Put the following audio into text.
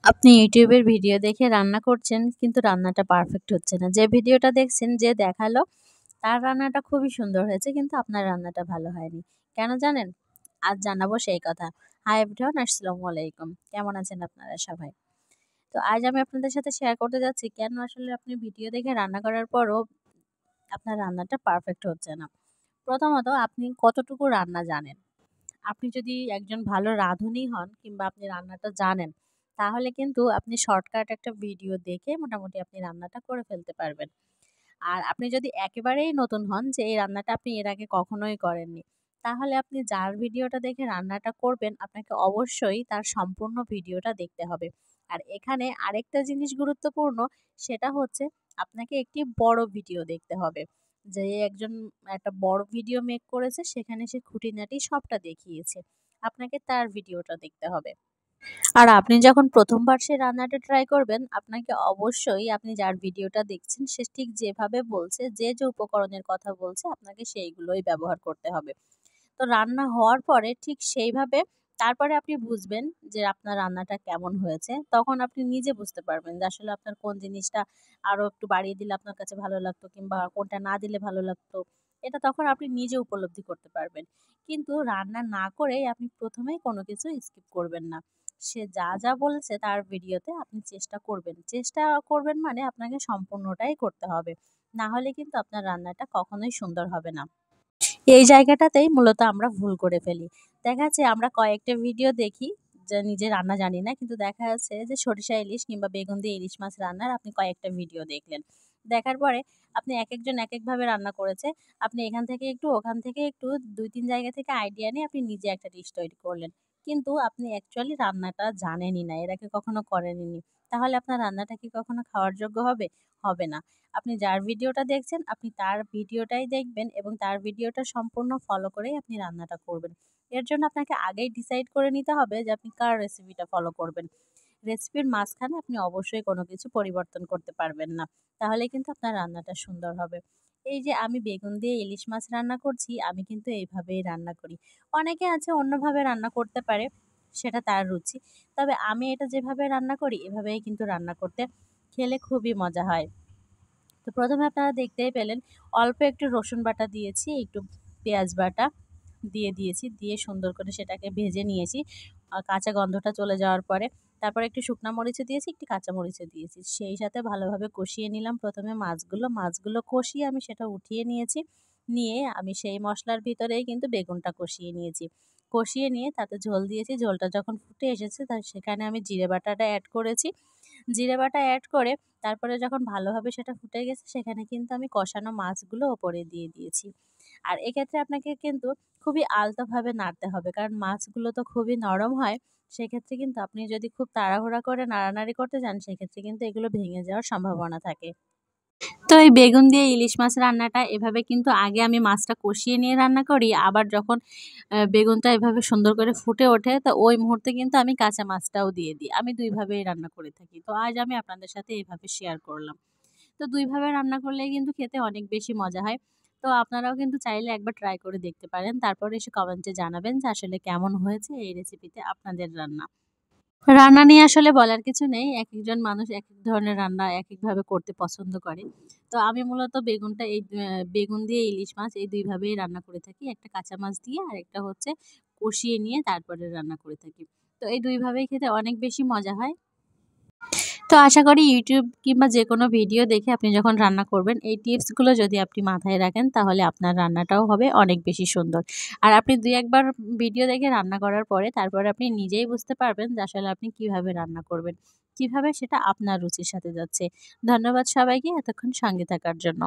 আপনি ইউটিউবের ভিডিও দেখে রান্না করছেন কিন্তু রান্নাটা পারফেক্ট হচ্ছে না। যে ভিডিওটা দেখছেন যে দেখালো তার রান্নাটা খুবই সুন্দর হয়েছে কিন্তু আপনার রান্নাটা ভালো হয়নি। কেন জানেন? আজ জানাবো সেই কথা। হাই এভরিওয়ান, আসসালামু আলাইকুম। কেমন আছেন আপনারা সবাই? তো আজ আমি আপনাদের সাথে শেয়ার করতে যাচ্ছি কেন আসলে আপনি ভিডিও দেখে রান্না করার পরও আপনার রান্নাটা পারফেক্ট হচ্ছে না। প্রথমত আপনি কতটুকু রান্না জানেন? আপনি যদি একজন ভালো রাঁধুনি হন কিংবা আপনি রান্নাটা জানেন, তাহলে কিন্তু আপনি শর্টকাট একটা ভিডিও দেখে মোটামুটি আপনি রান্নাটা করে ফেলতে পারবেন। আর আপনি যদি একেবারেই নতুন হন যে এই রান্নাটা আপনি এর আগে কখনোই করেননি, তাহলে আপনি যার ভিডিওটা দেখে রান্নাটা করবেন, আপনাকে অবশ্যই তার সম্পূর্ণ ভিডিওটা দেখতে হবে। আর এখানে আরেকটা জিনিস গুরুত্বপূর্ণ, সেটা হচ্ছে আপনাকে একটি বড় ভিডিও দেখতে হবে। যে একজন একটা বড় ভিডিও মেক করেছে, সেখানে সে খুঁটিনাটি সবটা দেখিয়েছে। আপনাকে তার ভিডিওটা দেখতে হবে। আর আপনি যখন ১ম বার সে রান্নাটা ট্রাই করবেন, আপনাকে অবশ্যই আপনি যার ভিডিওটা দেখছেন সে ঠিক যেভাবে বলছে, যে উপকরণের কথা বলছে আপনাকে সেইগুলোই ব্যবহার করতে হবে। তো রান্না হওয়ার পরে ঠিক সেইভাবে তারপরে আপনি বুঝবেন যে আপনার রান্নাটা কেমন হয়েছে। তখন আপনি নিজে বুঝতে পারবেন যে আসলে আপনার কোন জিনিসটা আরো একটু বাড়িয়ে দিলে আপনার কাছে ভালো লাগতো কিংবা কোনটা না দিলে ভালো লাগতো। এটা তখন আপনি নিজে উপলব্ধি করতে পারবেন। কিন্তু রান্না না করেই আপনি ১ম এই কোনো কিছু স্কিপ করবেন না। সে যা বলেছে তার ভিডিওতে আপনি চেষ্টা করবেন। চেষ্টা করবেন মানে আপনাকে সম্পূর্ণটাই করতে হবে। না হলে কিন্তু আপনার রান্নাটা কখনোই সুন্দর হবে না। এই জায়গাটাতেই মূলত আমরা ভুল করে ফেলি। দেখা যাচ্ছে আমরা কয়েকটা ভিডিও দেখি যে নিজে রান্না জানি না। কিন্তু দেখা যাচ্ছে যে সরিষা ইলিশ কিংবা বেগুন দিয়ে ইলিশ মাছ রান্নার আপনি কয়েকটা ভিডিও দেখলেন। দেখার পরে আপনি একেকজন একেকভাবে রান্না করেছে। আপনি এখান থেকে একটু ওখান থেকে একটু ২-৩ জায়গা থেকে আইডিয়া নিয়ে আপনি নিজে একটা ডিশ তৈরি করলেন। কিন্তু আপনি অ্যাকচুয়ালি রান্নাটা জানেনই না। এর আগে কখনো করেনইনি। তাহলে আপনার রান্নাটা কি কখনো খাওয়ার যোগ্য হবে? হবে না। আপনি যার ভিডিওটা দেখছেন, আপনি তার ভিডিওটাই দেখবেন এবং তার ভিডিওটা সম্পূর্ণ ফলো করেই আপনি রান্নাটা করবেন। এর জন্য আপনাকে আগেই ডিসাইড করে নিতে হবে যে আপনি কার রেসিপিটা ফলো করবেন। রেসিপির মাঝখানে আপনি অবশ্যই কোনো কিছু পরিবর্তন করতে পারবেন না। তাহলে কিন্তু আপনার রান্নাটা সুন্দর হবে। এই যে আমি বেগুন দিয়ে ইলিশ মাছ রান্না করছি, আমি কিন্তু এইভাবেই রান্না করি। অনেকে আছে অন্যভাবে রান্না করতে পারে, সেটা তার রুচি। তবে আমি এটা যেভাবে রান্না করি, এভাবেই কিন্তু রান্না করতে খেলে খুবই মজা হয়। তো ১ম এ আপনারা দেখতেই পেলেন অল্প একটু রসুন বাটা দিয়েছি, একটু পেঁয়াজ বাটা দিয়েছি। দিয়ে সুন্দর করে সেটাকে ভেজে নিয়েছি। কাঁচা গন্ধটা চলে যাওয়ার পরে তারপরে একটু শুকনা মরিচও দিয়েছি, একটু কাঁচা মরিচও দিয়েছি। সেই সাথে ভালোভাবে কষিয়ে নিলাম ১ম এ মাছগুলো কষিয়ে আমি সেটা উঠিয়ে নিয়েছি। নিয়ে আমি সেই মসলার ভিতরেই কিন্তু বেগুনটা কষিয়ে নিয়েছি। কষিয়ে নিয়ে তাতে ঝোল দিয়েছি। ঝোলটা যখন ফুটে এসেছে সেখানে আমি জিরে বাটাটা এড করেছি। জিরে বাটা এড করে তারপরে যখন ভালোভাবে সেটা ফুটে গেছে সেখানে কিন্তু আমি কষানো মাছগুলো ওপরে দিয়ে দিয়েছি। আর এক্ষেত্রে আপনাকে কিন্তু খুবই আলতোভাবে নাড়তে হবে। কারণ মাছগুলো তো খুবই নরম হয়। সেক্ষেত্রে কিন্তু আপনি যদি খুব তাড়াহুড়া করে নাড়ানাড়ি করতে যান সেক্ষেত্রে কিন্তু এগুলো ভেঙে যাওয়ার সম্ভাবনা থাকে। তো এই বেগুন দিয়ে ইলিশ মাছ রান্নাটা এভাবে কিন্তু আগে আমি মাছটা কষিয়ে নিয়ে রান্না করি। আবার যখন বেগুনটা এভাবে সুন্দর করে ফুটে ওঠে তো ওই মুহূর্তে কিন্তু আমি কাঁচা মাছটাও দিয়ে দিই। আমি ২ ভাবেই রান্না করে থাকি। তো আজ আমি আপনাদের সাথে এভাবে শেয়ার করলাম। তো ২ ভাবে রান্না করলেই কিন্তু খেতে অনেক বেশি মজা হয়। তো আপনারাও কিন্তু চাইলে একবার ট্রাই করে দেখতে পারেন। তারপরে এসে কমেন্টে জানাবেন যে আসলে কেমন হয়েছে এই রেসিপিতে আপনাদের রান্না। রান্না নিয়ে আসলে বলার কিছু নেই। একেকজন মানুষ একেক ধরনের রান্না একেকভাবে করতে পছন্দ করে। তো আমি মূলত বেগুনটা এই বেগুন দিয়ে ইলিশ মাছ এই ২ ভাবেই রান্না করে থাকি। একটা কাঁচা মাছ দিয়ে আরেকটা হচ্ছে কষিয়ে নিয়ে তারপরে রান্না করে থাকি। তো এই ২ ভাবেই খেতে অনেক বেশি মজা হয়। তো আশা করি YouTube কিংবা যেকোনো ভিডিও দেখে আপনি যখন রান্না করবেন, এই টিপসগুলো যদি আপনি মাথায় রাখেন তাহলে আপনার রান্নাটাও হবে অনেক বেশি সুন্দর। আর আপনি ২-১ বার ভিডিও দেখে রান্না করার পরে তারপরে আপনি নিজেই বুঝতে পারবেন যে আসলে আপনি কিভাবে রান্না করবেন। কিভাবে সেটা আপনার রুচির সাথে যাচ্ছে। ধন্যবাদ সবাইকে এতক্ষণ সঙ্গে থাকার জন্য।